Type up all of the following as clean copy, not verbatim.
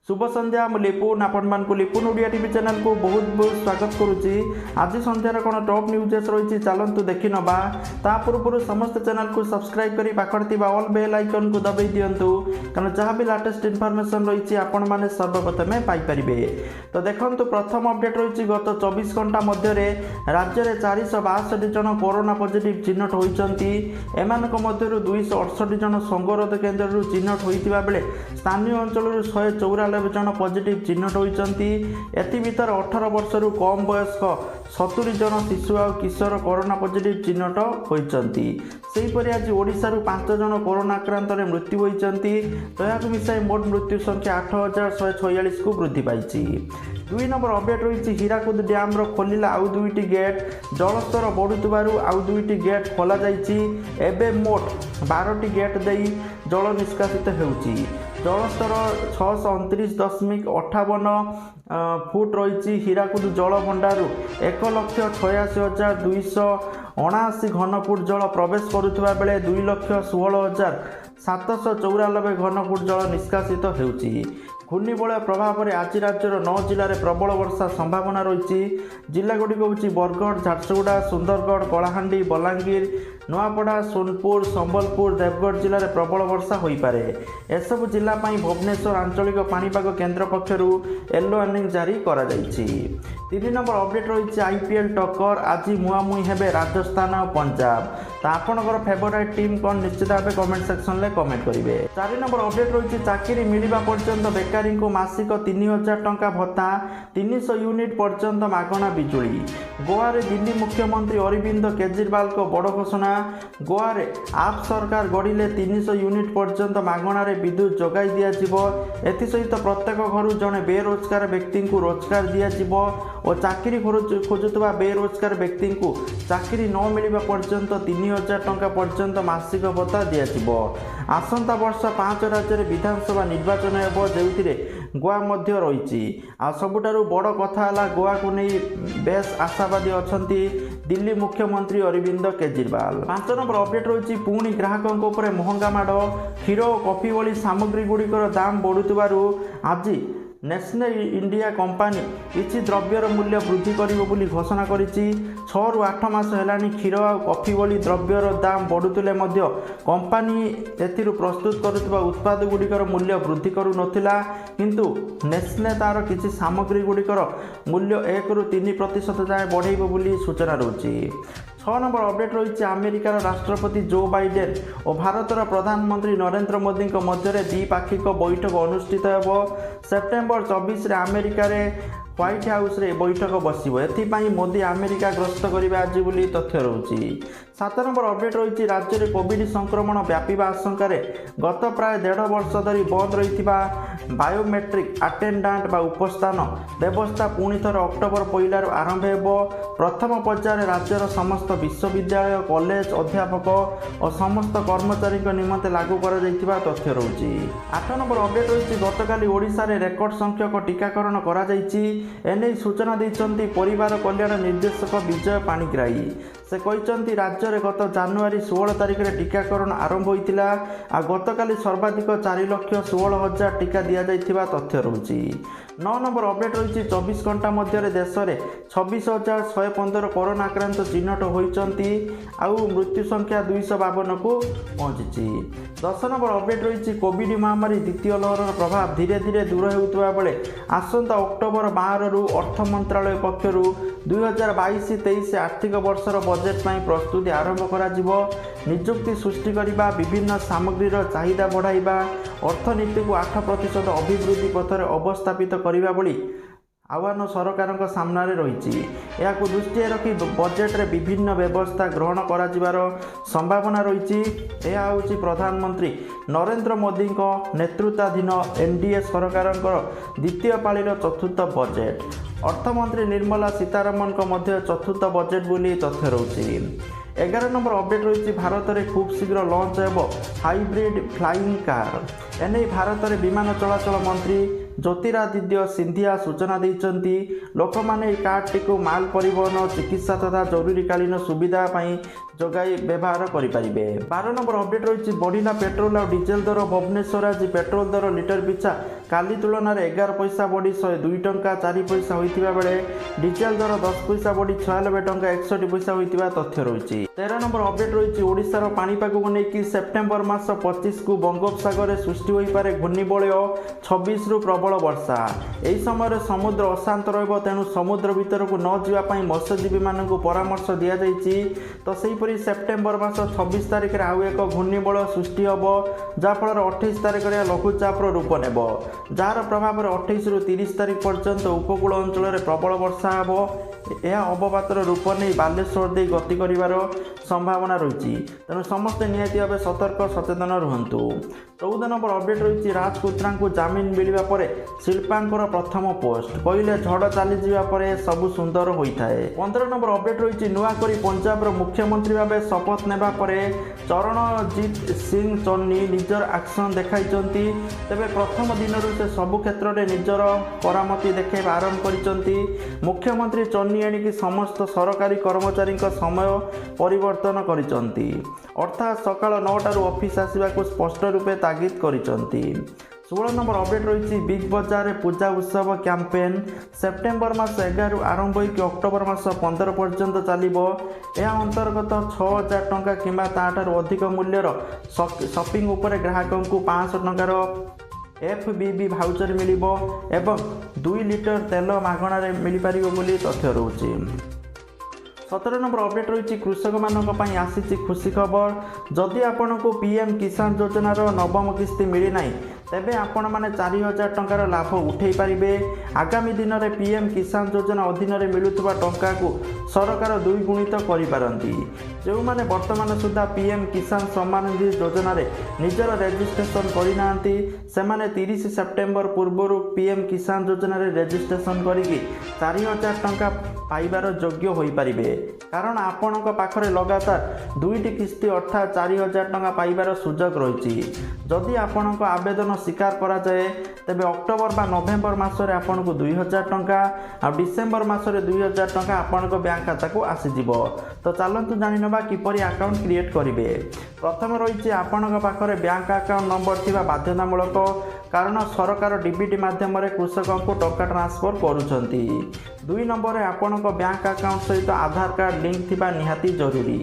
शुभ संध्या मु लिपुन आपण मान लिपुन ओडिया टीवी चैनल को बहुत बहुत स्वागत करुच्ची। आज संध्यार कौन टॉप न्यूजेस रही चलतु देखि नवा ता पूर्व समस्त चैनल को सब्सक्राइब करी पाखर ऑल बेल आइकन को दबाई दिंतु कारण जहाँ भी लेटेस्ट इनफॉरमेशन रही आपण मैंने सर्वप्रथमे पाइपर। तो देखो प्रथम अपडेट रही गत 24 घंटा मध्य राज्य में 462 जन कोरोना पॉजिटिव चिन्हट होती। एमान मध्य 268 जन संगरोध केन्द्र चिन्हट होता बेले स्थानीय अंचल 194 जन पॉजिटिव चिन्हट होती। एथि भीतर 18 वर्ष रु कम वयस्क 70 जन शिशु और किशोर कोरोना पॉजिटिव चिन्हट होती। सेहीपरि आज ओडिशारू 5 जन कोरोना आक्रांत मृत्यु होती। तो यहाँ मिसाई मोट मृत्यु संख्या 8146 को वृद्धि पाई। 2 नंबर अपडेट रही हीराकुद डैम खोलिला आउ 2टी गेट जलस्तर बढ़ुवर आउ 2टी गेट खोल जाए मोट 12टी गेट दे जल निष्कासित होती। जलस्तर 629.58 फुट रही हीराकुद जल भंडार 1,86,279 घनफुट जल प्रवेश करुवा बेले 2,16,794 घनफुट जल निष्कासित होती। घूर्णिबलय प्रभाव में आज राज्यर 9 जिले में प्रबल वर्षा संभावना रही। जिलागुड़िक हूँ बरगढ़, झारसुगुड़ा, सुंदरगढ़, कलाहांडी, बलांगीर, नुआपड़ा, सोनपुर, संबलपुर, देवगढ़ जिले में प्रबल वर्षा हो पारे। एसबू जिलापाई भुवनेश्वर आंचलिक पाणीपाग केन्द्र पक्षरु येलो वार्निंग जारी करा जायछि। 3 नंबर अपडेट रही आईपीएल टक्कर आज मुहांमुही हेबे राजस्थान और पंजाब। तो आपणकर फेवरेट टीम कौन निश्चित भाव कमेंट सेक्शन में कमेंट करेंगे। 4 नंबर अपडेट रही चाकरी मिलवा पर्यंत बेकारी को मासिक 3000 टंका भत्ता 300 यूनिट पर्यंत मागणा बिजुली। गोवा रे दिल्ली मुख्यमंत्री अरविंद केजरीवाल को बड़ घोषणा। गोवा रे आप सरकार गढ़िले 300 यूनिट पर्यंत मागणार विद्युत जगाई दिज्व। एसत प्रत्येक घर जड़े बेरोजगार व्यक्ति को रोजगार दिज्व और चाकरी खोजुवा बेरोजगार व्यक्ति को चाकरी न मिलवा पर्यंत 3000 टंका पर्यंत मासिक भत्ता दिज्व। आसंता वर्ष 5 राज्य में विधानसभा निर्वाचन हो जो गोवा मध्य रही। सबुठारु बड़ कथा है गोवा को नहीं बेस आशावादी अच्छा दिल्ली मुख्यमंत्री अरविंद केजरीवाल। 5 नंबर अपडेट रही पुणी ग्राहकों उपर महंगा माड़ क्षीर और कॉफी भली सामग्री गुड़िकर दाम बढ़ुवर आज नेशनल इंडिया कंपानी किसी द्रव्यर मूल्य वृद्धि करी घोषणा करी। 6 ରୁ 8 मास है क्षीर और कॉफी भली द्रव्यर दाम बढ़ुले कंपानी एथिरु प्रस्तुत करुवा उत्पाद गुड़िकर मूल्य वृद्धि करू नथिला किंतु नेस्ले तार किसी सामग्री गुड़िकर मूल्य 1 ରୁ 3% जाए बढ़ेब बोली सूचना रही। 6 नंबर अपडेट रही अमेरिकार राष्ट्रपति जो बाइडेन और भारतर प्रधानमंत्री नरेंद्र मोदी मध्य द्विपाक्षिक बैठक अनुष्ठित हो। सेप्टेम्बर 24 अमेरिका व्हाइट हाउस रे बैठक बसिबो। एथिपाई मोदी अमेरिका ग्रस्त करिबा आज बोली तथ्य रही। 7 नंबर अपडेट रही राज्य में कोविड संक्रमण व्यापीवा आशंका गत प्राय 1.5 वर्ष धरी बंद रही बायोमेट्रिक अटेंडांट बा उपस्थान व्यवस्था पुणी थर अक्टोबर 1 आरंभ हो। प्रथम पर्यायर राज्यर समस्त विश्वविद्यालय कॉलेज अध्यापक और समस्त कर्मचारी निमंते लागू कर तथ्य रही। 8 नंबर अपडेट रही गतकाली ओडिशा रे रेकर्ड संख्यक टीकाकरण करा जायछि। एने सूचना देइछन्ति परिवार कल्याण निर्देशक विजय पाणिग्राही। से कहते राज्य में गत जनवरी 16 तारिख में टीकाकरण आरंभ होता आ गतकाली सर्वाधिक 4,16,000 टीका दि जाइथिबा तथ्य रही। 9 नंबर अपडेट रही 24 घंटा मध्य देश में 26,115 कोरोना आक्रांत चिन्हट होती आउ मृत्यु संख्या 252 को पहुंची। 10 नंबर अपडेट रही कोविड महामारी द्वितीय लहर प्रभाव धीरे धीरे दूर होता बेले आसंता अक्टोबर 12 रु अर्थ मंत्रालय पक्षर 2022-23 आर्थिक वर्षर बजेट प्रस्तुति आरंभ करा जिवो। नियुक्ति सृष्टि करने विभिन्न सामग्रीर चाहिदा बढ़ाइबा अर्थनीति को 8% अभिवृद्धि पथर अवस्थापित करने भली आह्वान सरकार सामने रही। या दृष्टि रखी बजेट रे विभिन्न व्यवस्था ग्रहण कर संभावना रही। यह हूँ प्रधानमंत्री नरेंद्र मोदी नेतृत्वाधीन एनडीए सरकार द्वितीय पालीर चतुर्थ बजेट। अर्थमंत्री निर्मला सीतारमण मध्य चतुर्थ बजेट बोली तथ्य रही। 11 नंबर अपडेट रही भारत में खूब शीघ्र लॉन्च हो हाइब्रिड फ्लाइंग कार। एने भारत में विमान चलाचल मंत्री ज्योतिरादित्य सिंधिया सूचना देइचंती लोक माने कार्डटी को माल परिवहन चिकित्सा तथा जरूरीकालीन सुविधा जगाई व्यवहार करें। 12 नंबर अपडेट रही बढ़िला पेट्रोल और डीजेल दर भुवनेश्वर आज पेट्रोल दर लिटर पिछा काली तुलन में 11 पैसा बढ़ी 102 टंका 4 पैसा होता बेले डीजेल दर 10 पैसा बढ़ी 96 टंका 61 पैसा होता तथ्य रही। 13 नंबर अपडेट रही ओडिशार पाणीपाग को लेकिन सेप्टेम्बर मास 25 को बंगोपसागर सृष्टि हो पारे घूर्णिबलय 26 रु प्रबल वर्षा। यही समय समुद्र अशांत रहिबो, तेणु समुद्र भीतर को न जावाई मत्स्यजीवी मानक परामर्श दि जाइए। तो सेहीपरि सेप्टेम्बर मास 26 तारिख में आउ एक घूर्णिबलय सृष्टि हम जहाँफल 28 तारिख में लघुचापर रूप नेब, जार प्रभाव 28 रु 30 तारिख पर्यंत उपकूल अंचल प्रबल वर्षा हम। यह अवपातर रूप नहीं बालेश्वर दे गति कर संभावना रही, तेणु समस्ते निहाती भाव सतर्क सचेतन रुहतु। 14 नंबर अपडेट रही राजपुत्रा को जमीन मिलवा पर शिल्पांकर प्रथम पोस्ट कहले झड़ चली जावा सबु सुंदर होता है। 15 नंबर अपडेट रही नुआकरी पंजाब मुख्यमंत्री भाव शपथ नेबा परे चरणजीत सिंह चन्नी निजर एक्शन देखाई। तेबे प्रथम दिन से सबु क्षेत्र में निजर करामती देखा आरंभ कर मुख्यमंत्री चन्नी एणिकी समस्त सरकारी कर्मचारी समय परिवर्तन करिसंती, अर्थात सकाळ 9 ऑफिस आसवा को स्पष्ट रूपे तागिद करिसंती। 16 नंबर अपडेट रही बिग बजार पूजा उत्सव कैंपेन सेप्टेम्बर मास 11 आरंभ होकर अक्टोबर मास 15 पर्यंत चलो। यह अंतर्गत 6000 टंका किंबा ताठार अधिक मूल्यर शॉपिंग उपर ग्राहकों को 500 टंकार FBB भाउचर मिलिबो एवं 2 लिटर तेल मागणार मिल पार बोली तथ्य रही। 17 नंबर अपडेट रही कृषक मानी आसी खुशी खबर, जदि आपण को PM किसान योजनार नवम किस्ती मिलना तेबे आपण माने 4000 टंकार लाभ उठे पारिबे। आगामी दिन में PM किसान योजना अधीन में मिलुवा टंका को सरकार 2 गुणित करिपारंती। जो माने वर्तमान सुधा PM किसान सम्मान निधि योजना रे निजर रेजिस्ट्रेशन करिनांती सेमाने 30 सेप्टेम्बर पूर्व PM किसान योजना रे रेजिस्ट्रेशन करिकी 4000 टंका पाइबार योग्य होई पारिबे, कारण आपणक पाखरे लगातार 2टी किस्ती अर्थात 4000 टंका पाइबार सुजोग रही। जदि आपणक आवेदन स्वीकार करा जाए तेबे अक्टोबर बा नवेम्बर मासरे आपन को 2000 टंका आ डिसेम्बर मासरे 2000 टंका आपन को बैंक खाता को आसीजिवो। तो चलतु जानि नबा किपरि अकाउंट क्रिएट करिवे। प्रथम रही आपन पाखरे बैंक अकाउंट नंबर थिबा बाध्यतामूलक, कारण सरकार डीबीटी माध्यम कृषकों को टंका ट्रांसफर करुछंती। 2 नंबर आपन बैंक अकाउंट सहित आधार कार्ड लिंक थिबा निहाती जरूरी।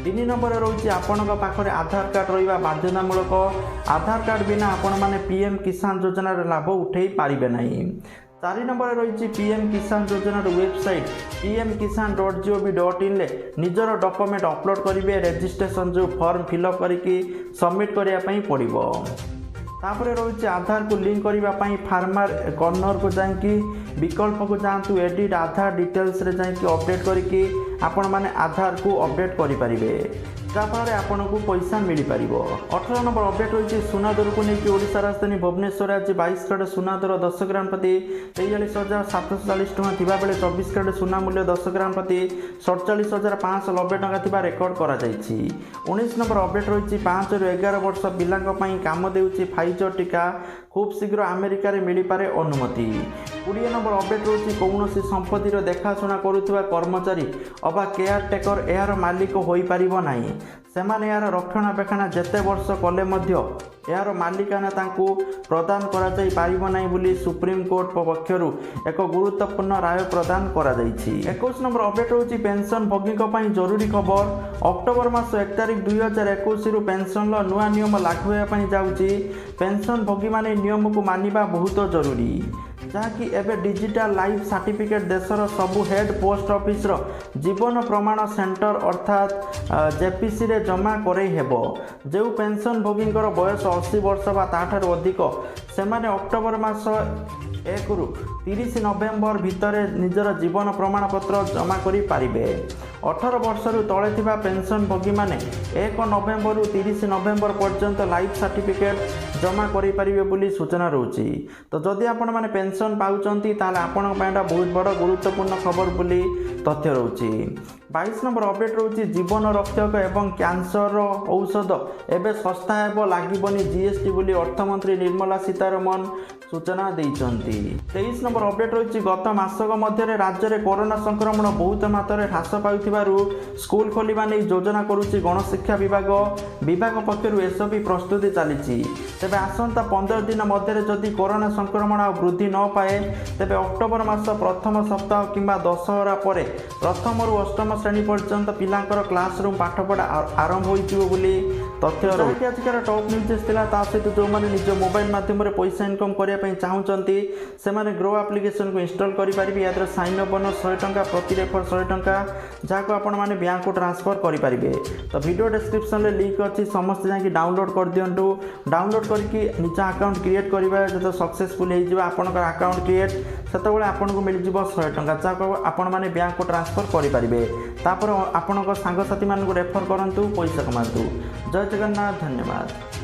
3 नंबर रही आपण पाखरे आधार कार्ड रहा बाध्यतामूलक, आधार कार्ड बिना आपण माने PM किसान योजना लाभ उठे पारिबे नहीं। 4 नंबर रही PM किसान योजनार वेबसाइट pmkisan.gov.in निजर डॉक्यूमेंट अपलोड करेंगे, रेजिस्ट्रेशन जो फॉर्म फिलअप करके सबमिट करने पड़ो। तापर रही आधार को लिंक करने फार्मर कॉर्नर को जाकि विकल्प को जातु एडिट आधार डिटेल्स रे जाकि अपडेट करके आपण माने आधार को अपडेट करेंगे, जहाँफल आपन को पैसा मिल पार। 18 नंबर अपडेट रही सुना दर को लेकिन ओडिशा राजधानी भुवनेश्वर आज 22 कैरेट सुना दर 10 ग्राम प्रति 43,740 टଙ୍କା थिबा बेले 24 कैरेट सुना मूल्य 10 ग्राम प्रति 47,590 टଙ୍କା थिबा रेकर्ड करा जायछि। 19 नंबर अपडेट रही 5 ରୁ 11 वर्ष पिलांक पई काम देउछि फाइजर टीका, खूब शीघ्र अमेरिका रे मिली पारे अनुमति। 20 नंबर अपडेट रही कौनसी संपत्तिर देखाशुना करुवा कर्मचारी अबा केयर टेकर यार मालिक होई पारिबो नाही। सेमाने यार रक्षणाबेक्षण जेते वर्ष कले मध्य यार मालिकाना तांकु प्रदान करा जाई पारिबो नाही बोली सुप्रीम कोर्ट पक्षरु एक गुरुत्वपूर्ण राय प्रदान करा जाईछि। 21 नंबर अपडेट होछि पेंशन भोगी पई जरूरी खबर। अक्टोबर मास 1 तारिख 2021 रु पेंशन नुआ नियम लागू होया पई जाउछि। पेंशन भोगी माने नियम को मानिबा बहुत जरूरी, जहाँकि एबे डिजिटल लाइफ सर्टिफिकेट देशर सबु हेड पोस्ट ऑफिस रो जीवन प्रमाण सेंटर अर्थात JPC रे जमा करे हेबो। जो पेंशन भोगींकर बयस 80 वर्ष बा ताठार अधिक सेमाने अक्टोबर मास 1 रु 30 नवेम्बर भितर निजर जीवन प्रमाण पत्र जमा करि पारिबे। 18 वर्ष रु तले थिबा पेंशन भोगी माने 1 नवेम्बर रु 30 नवेम्बर पर्यंत लाइफ सर्टिफिकेट जमा करि पारिबे बोली सूचना रहउछि। तो जदि आपण माने पेंशन पाउचंती ताले आपण पाइडा बहुत बड़ गुरुत्वपूर्ण खबर बोली तथ्य रहउछि। 22 नंबर अपडेट रहउछि जीवन रक्षक एवं कैंसर औषध एबे सस्ता हेबो लागिबनी GST बोली अर्थमंत्री निर्मला सीतारमण सूचना देइछन्ति। 23 नंबर अपडेट रही गत मासक मध्य राज्य में कोरोना संक्रमण बहुत मात्रा ह्रास पाउथिबारु स्कूल खोलिबा नै योजना करुछि गणशिक्षा विभाग पक्षरु एसबी प्रस्तुति चली। तेबे आसंता 15 दिन मध्य जदि कोरोना संक्रमण आ वृद्धि न पाए तेबे अक्टोबर मास प्रथम सप्ताह किंबा दशहरा पर प्रथम रु अष्टम श्रेणी पर्यंत पिलांकर क्लासरूम पाठपढ़ा आरंभ होइथिबो बोली तथ्य रही। आजिकार टॉप न्यूज थिला ता सहित जो माने निज मोबाइल माध्यम पैसा इनकम करिया पई चाहुचंती सेमाने ग्रो एप्लिकेशन को इंस्टॉल करि परिबे। यादर साइन अप बोनस 100 टंका प्रति रेफर 100 टंका जाको आपण माने बैंक को ट्रांसफर करि परिबे। तो वीडियो डिस्क्रिप्शन ले लिंक अछि समस्त जाके डाउनलोड कर दियंतु। डाउनलोड करके निजा अकाउंट क्रिएट करिबा जतो सक्सेसफुल हे जिबा आपनकर अकाउंट क्रिएट सेतबेले आपन को मिल जिवो 100 टंका जाको आपण माने बैंक को ट्रांसफर करि परिबे। तापर आपनकर सांग साथी मान को रेफर करंतु पैसा कमांतु। जय जगन्नाथ, धन्यवाद।